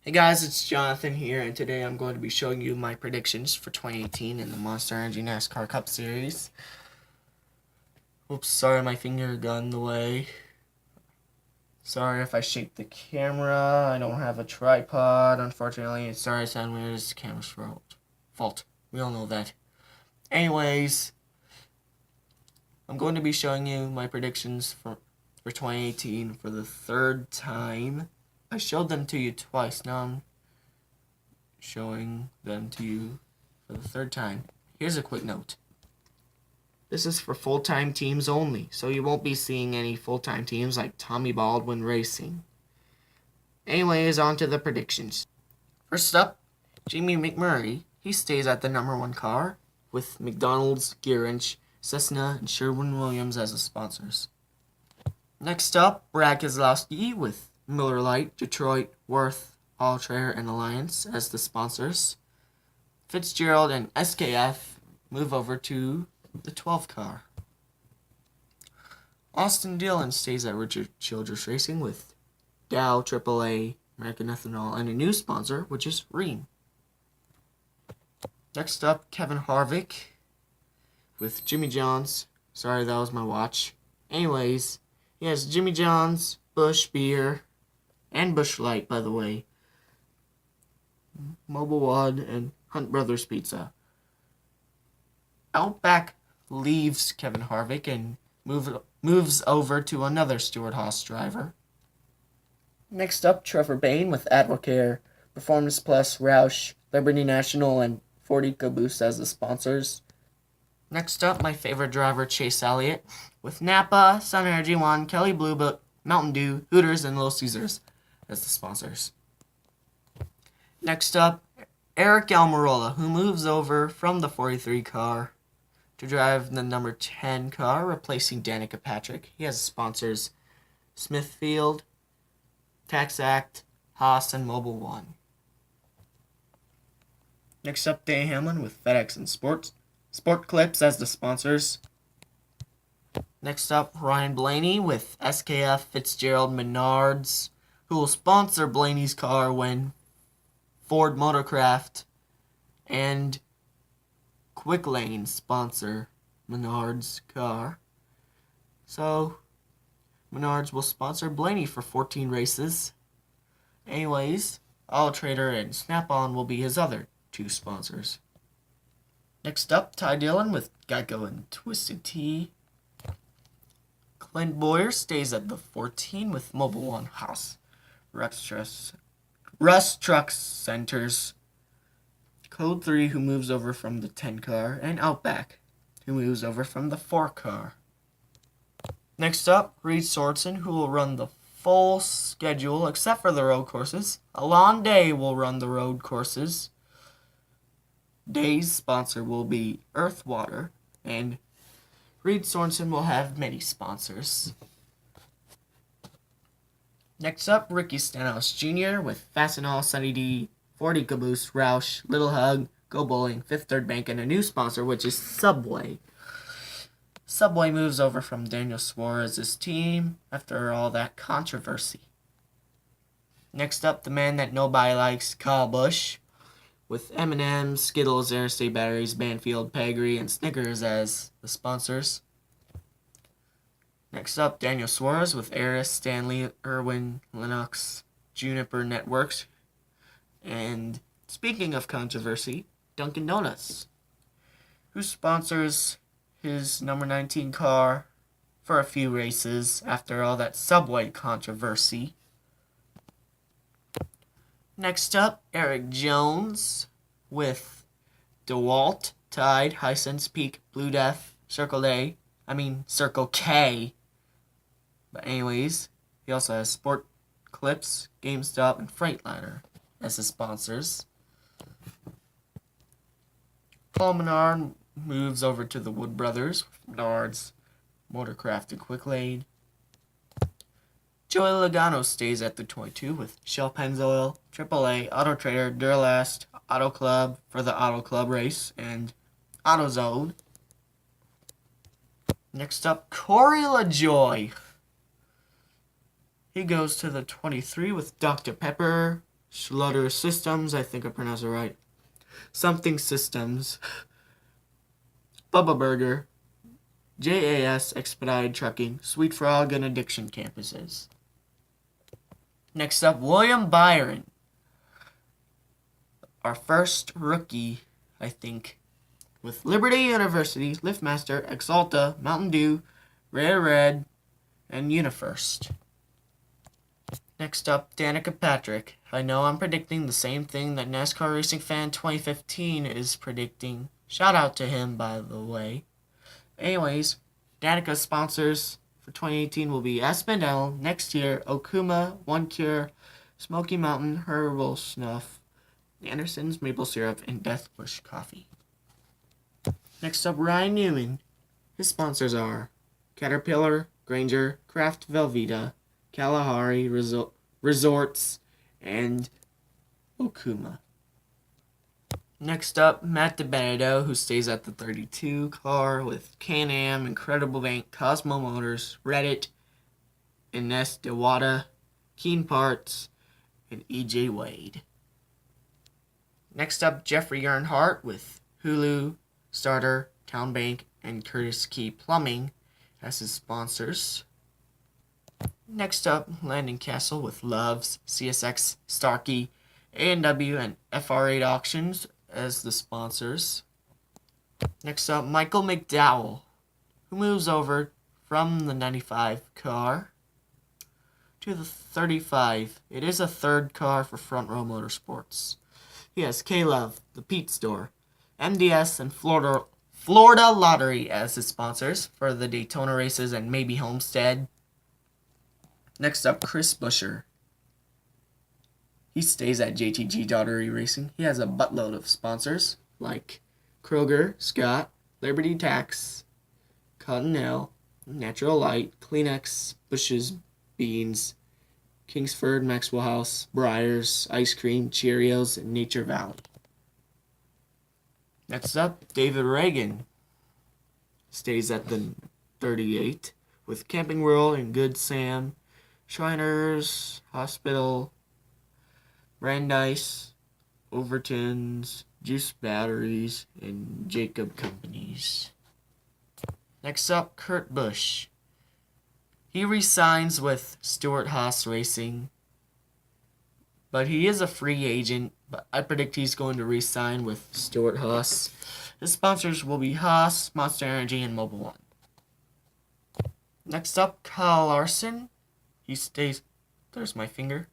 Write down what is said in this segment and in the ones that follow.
Hey guys, it's Jonathan here, and today I'm going to be showing you my predictions for 2018 in the Monster Energy NASCAR Cup Series. Oops, sorry my finger got in the way. Sorry if I shake the camera. I don't have a tripod, unfortunately. Sorry I sound weird. It's the camera's fault. We all know that. Anyways, I'm going to be showing you my predictions for 2018 for the third time. I showed them to you twice. Now I'm showing them to you for the third time. Here's a quick note. This is for full-time teams only, so you won't be seeing any full-time teams like Tommy Baldwin Racing. Anyways, on to the predictions. First up, Jamie McMurray. He stays at the number 1 car with McDonald's, Gearinch, Cessna, and Sherwin-Williams as the sponsors. Next up, Brad Keselowski with Miller Lite, Detroit, Worth, All-Trader, and Alliance as the sponsors. Fitzgerald and SKF move over to the 12 car. Austin Dillon stays at Richard Childress Racing with Dow, AAA, American Ethanol, and a new sponsor, which is Rheem. Next up, Kevin Harvick with Jimmy John's. Sorry, that was my watch. Anyways, he has Jimmy John's, Busch Beer, and Busch Light, by the way, Mobile One, and Hunt Brothers Pizza. Outback leaves Kevin Harvick and moves over to another Stewart-Haas driver. Next up, Trevor Bayne with Advocare, Performance Plus, Roush, Liberty National, and 40 Caboose as the sponsors. Next up, my favorite driver, Chase Elliott, with Napa, Sun Energy One, Kelly Blue Book, Mountain Dew, Hooters, and Little Caesars as the sponsors. Next up, Eric Almirola, who moves over from the 43 car to drive the number 10 car, replacing Danica Patrick. He has sponsors Smithfield, Tax Act, Haas, and Mobile One. Next up, Dan Hamlin with FedEx and Sport Clips as the sponsors. Next up, Ryan Blaney with SKF, Fitzgerald, Menards, who will sponsor Blaney's car when Ford Motorcraft and Quick Lane sponsor Menards' car. So, Menards will sponsor Blaney for 14 races. Anyways, All-Trader and Snap-on will be his other 2 sponsors. Next up, Ty Dillon with Geico and Twisted Tea. Clint Boyer stays at the 14 with Mobile One, Haas, Russ Truck Centers, Code 3, who moves over from the 10 car, and Outback, who moves over from the 4 car. Next up, Reed Sorensen, who will run the full schedule except for the road courses. Alon Day will run the road courses. Day's sponsor will be Earthwater, and Reed Sorensen will have many sponsors. Next up, Ricky Stenhouse Jr. with Fastenal, Sunny D, 40 Caboose, Roush, Little Hug, Go Bowling, Fifth Third Bank, and a new sponsor, which is Subway. Subway moves over from Daniel Suarez's team after all that controversy. Next up, the man that nobody likes, Kyle Busch, with M&M's, Skittles, Interstate Batteries, Banfield, Pedigree, and Snickers as the sponsors. Next up, Daniel Suarez with Aris, Stanley, Irwin, Lennox, Juniper Networks. And speaking of controversy, Dunkin' Donuts, who sponsors his number 19 car for a few races after all that Subway controversy. Next up, Eric Jones with DeWalt, Tide, Hisense, Peak, Blue Death, Circle K. But anyways, he also has Sport Clips, GameStop, and Freightliner as his sponsors. Paul Menard moves over to the Wood Brothers, Menards, Motorcraft, and Quick Lane. Joey Logano stays at the 22 with Shell Pennzoil, AAA, Auto Trader, Duralast, Auto Club for the Auto Club race, and AutoZone. Next up, Corey LaJoy. He goes to the 23 with Dr. Pepper, Schlutter Systems, I think I pronounced it right. Something Systems, Bubba Burger, JAS Expedited Trucking, Sweet Frog, and Addiction Campuses. Next up, William Byron. Our first rookie, I think, with Liberty University, Liftmaster, Exalta, Mountain Dew, Rare Red, and Unifirst. Next up, Danica Patrick. I know I'm predicting the same thing that NASCAR Racing Fan 2015 is predicting. Shout out to him, by the way. Anyways, Danica's sponsors for 2018 will be Aspendell, Next Year, Okuma, One Cure, Smoky Mountain, Herbal Snuff, Anderson's Maple Syrup, and Death Wish Coffee. Next up, Ryan Newman. His sponsors are Caterpillar, Granger, Kraft Velveeta, Kalahari Resorts, and Okuma. Next up, Matt DiBenedetto, who stays at the 32 car with Can-Am, Incredible Bank, Cosmo Motors, Reddit, Ines Dewada, Keen Parts, and EJ Wade. Next up, Jeffrey Earnhardt with Hulu, Starter, Town Bank, and Curtis Key Plumbing as his sponsors. Next up, Landon Castle with Loves, CSX, Starkey, A&W, and FR8 Auctions as the sponsors. Next up, Michael McDowell, who moves over from the 95 car to the 35. It is a third car for Front Row Motorsports. He has K-Love, the Pete Store, MDS, and Florida Lottery as his sponsors for the Daytona races and maybe Homestead. Next up, Chris Buescher. He stays at JTG Daughtery Racing. He has a buttload of sponsors like Kroger, Scott, Liberty Tax, Cottonelle, Natural Light, Kleenex, Bush's Beans, Kingsford, Maxwell House, Breyers, Ice Cream, Cheerios, and Nature Valley. Next up, David Reagan stays at the 38 with Camping World and Good Sam, Shriners, Hospital, Brandeis, Overton's, Juice Batteries, and Jacob Companies. Next up, Kurt Busch. He re-signs with Stewart Haas Racing, but he is a free agent, but I predict he's going to re-sign with Stewart Haas. His sponsors will be Haas, Monster Energy, and Mobil 1. Next up, Kyle Larson. He stays... There's my finger.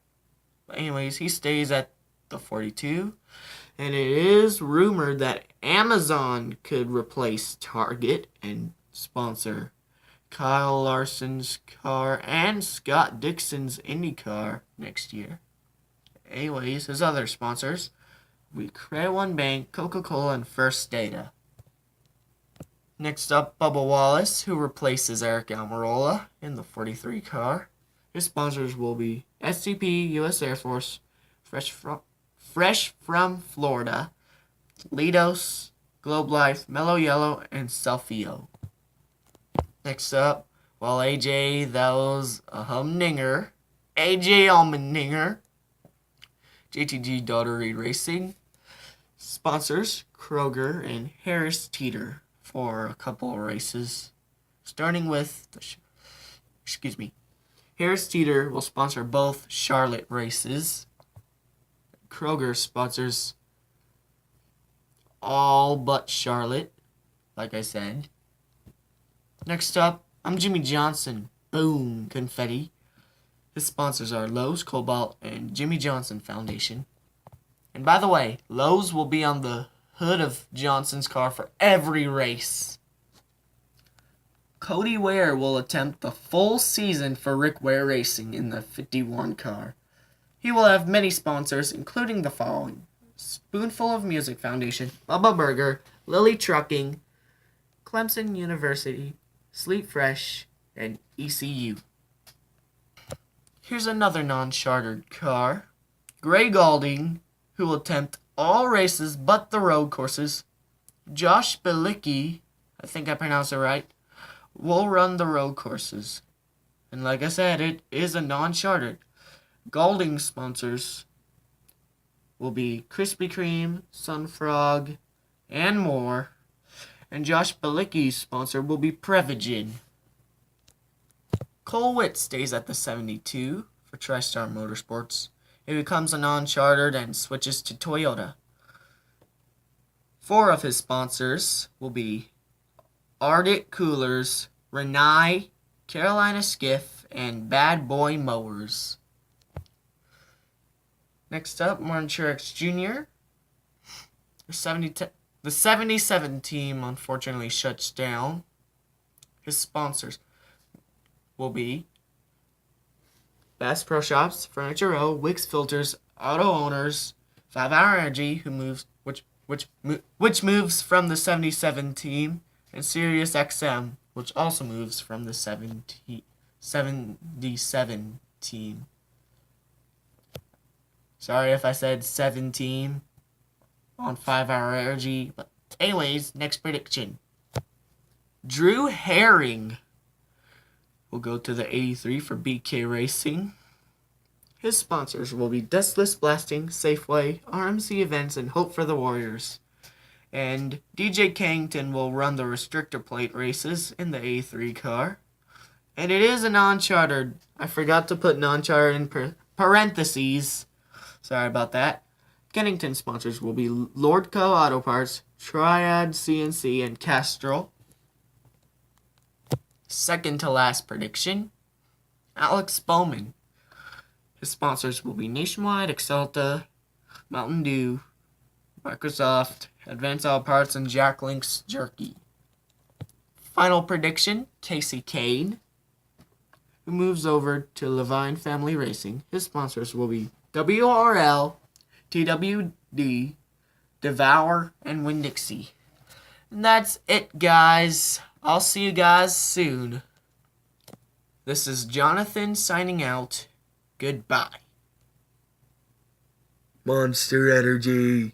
But anyways, he stays at the 42. And it is rumored that Amazon could replace Target and sponsor Kyle Larson's car and Scott Dixon's Indy car next year. Anyways, his other sponsors will be Credit One Bank, Coca-Cola, and First Data. Next up, Bubba Wallace, who replaces Eric Almirola in the 43 car. His sponsors will be SCP, U.S. Air Force, Fresh from Florida, Lidos, Globe Life, Mellow Yellow, and Selfio. Next up, while AJ, that was a humdinger, AJ Allmendinger, JTG Daughtery Racing, sponsors Kroger and Harris Teeter for a couple of races, starting with Harris Teeter will sponsor both Charlotte races. Kroger sponsors all but Charlotte, like I said. Next up, I'm Jimmy Johnson. Boom, confetti. His sponsors are Lowe's, Cobalt, and Jimmy Johnson Foundation. And by the way, Lowe's will be on the hood of Johnson's car for every race. Cody Ware will attempt the full season for Rick Ware Racing in the 51 car. He will have many sponsors, including the following: Spoonful of Music Foundation, Bubba Burger, Lily Trucking, Clemson University, Sleep Fresh, and ECU. Here's another non-chartered car. Gray Galding, who will attempt all races but the road courses. Josh Belicki, I think I pronounced it right, will run the road courses. And like I said, it is a non-chartered. Galding sponsors will be Krispy Kreme, Sunfrog, and more. And Josh Balicki's sponsor will be Prevagen. Cole Witt stays at the 72 for TriStar Motorsports. He becomes a non-chartered and switches to Toyota. 4 of his sponsors will be Arctic Coolers, Renai, Carolina Skiff, and Bad Boy Mowers. Next up, Martin Truex Jr. The 77 team unfortunately shuts down. His sponsors will be Bass Pro Shops, Furniture Row, Wix Filters, Auto Owners, 5 Hour Energy, which moves from the 77 team, and Sirius XM, which also moves from the 77 team. Sorry if I said 17 on 5 Hour Energy, but anyways, next prediction. Drew Herring will go to the 83 for BK Racing. His sponsors will be Dustless Blasting, Safeway, RMC Events, and Hope for the Warriors. And DJ Kangton will run the restrictor plate races in the A3 car. And it is a non-chartered. I forgot to put non-chartered in parentheses. Sorry about that. Kennington sponsors will be Lordco Auto Parts, Triad CNC, and Castrol. Second to last prediction, Alex Bowman. His sponsors will be Nationwide, Exalta, Mountain Dew, Microsoft, Advanced Auto Parts, and Jack Link's Jerky. Final prediction, Casey Kane, who moves over to Levine Family Racing. His sponsors will be WRL, TWD, Devour, and Winn-Dixie. And that's it, guys. I'll see you guys soon. This is Jonathan signing out. Goodbye. Monster Energy.